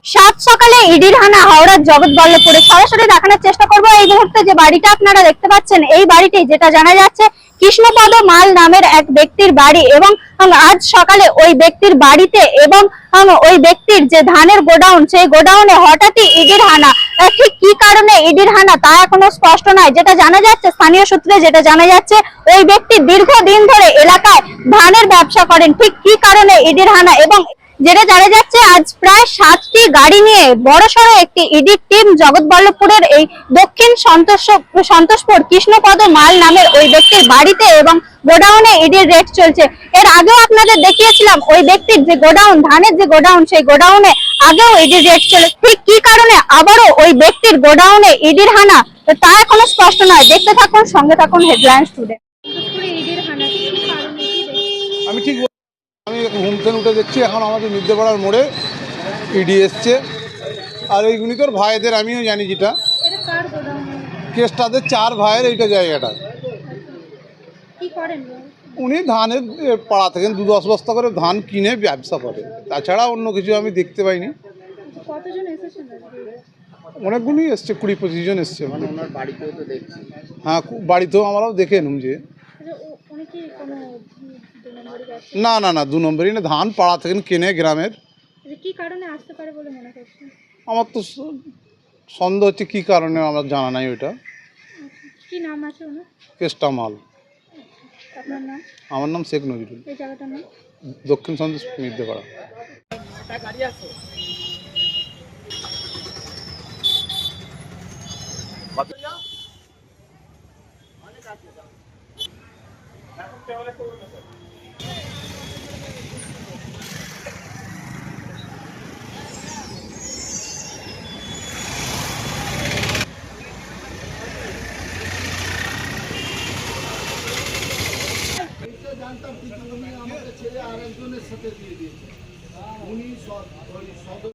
সাত সকালে ইডির হানা হাওড়ার জগৎবল্লভপুরে। সরাসরি দেখানোর চেষ্টা করব এই মুহূর্তে যে বাড়িটা আপনারা দেখতে পাচ্ছেন, এই বাড়িটি যেটা জানা যাচ্ছে কৃষ্ণপদ মাল নামের এক ব্যক্তির বাড়ি, এবং আজ সকালে ওই ব্যক্তির বাড়িতে এবং ওই ব্যক্তির যে ধানের গোডাউন, সেই গোডাউনে হঠাৎই ইডির হানা। ঠিক কি কারণে ইডির হানা তা এখনো স্পষ্ট নয়। যেটা জানা যাচ্ছে, স্থানীয় সূত্রে যেটা জানা যাচ্ছে, ওই ব্যক্তি দীর্ঘদিন ধরে এলাকায় ধানের ব্যবসা করেন। ঠিক কি কারণে ইডির হানা, এবং যেটা জানা যাচ্ছে আজ প্রায় 7টি গাড়ি নিয়ে বড়সড় একটি ইডির টিম জগৎবল্লভপুরের এই দক্ষিণ সন্তোষপুর কৃষ্ণপদ মাল নামের ওই ব্যক্তির বাড়িতে এবং গোডাউনে ইডির রেড চলছে। এর আগেও আপনাদের দেখিয়েছিলাম ওই ব্যক্তির যে গোডাউন, ধানের যে গোডাউন, সেই গোডাউনে আগেও ইডির রেড চলে। ঠিক কি কারণে আবারও ওই ব্যক্তির গোডাউনে ইডির হানা তা এখনো স্পষ্ট নয়। দেখতে থাকুন, সঙ্গে থাকুন হেডলাইন্স টুডে। আমি ঠিক আমি ঘুম থেকে উঠে দেখছি এখন আমাদের মিদ্যেপাড়ার মোড়ে ইডি এসছে, আর এইগুলি তোর ভাইদের আমিও জানি, যেটা কেসটাদের 4 ভাইয়ের এইটা জায়গাটা। উনি ধানের পাড়া থেকে 2-10 বস্তা করে ধান কিনে ব্যবসা করে, তাছাড়া অন্য কিছু আমি দেখতে পাইনি। অনেকগুলি এসছে, 20-25 জন এসছে। মানে ওনার বাড়িতেও তো দেখছি। হ্যাঁ, বাড়িতেও আমরাও দেখে এলাম যে না না না 2 নম্বরই না, ধান পাড়া থেকে কেনে গ্রামের। কি কারণে আসতে পারে বলে মনে করছেন? আমার তো সন্দেহ হচ্ছে কি কারণে, আমার জানা নাই ওইটা। কি নাম আছে ওনার? কেষ্টা মাল। আপনার নাম? আমার নাম শেখ নজরুল। এই জায়গাটার নাম? দক্ষিণ সন্তোষপুর মিদ্যেপাড়া। গাড়ি আছে। জানতাম কিন্তু উনি আমাকে ছেড়ে আরেকজনের সাথে দিয়ে দিয়েছে। উনি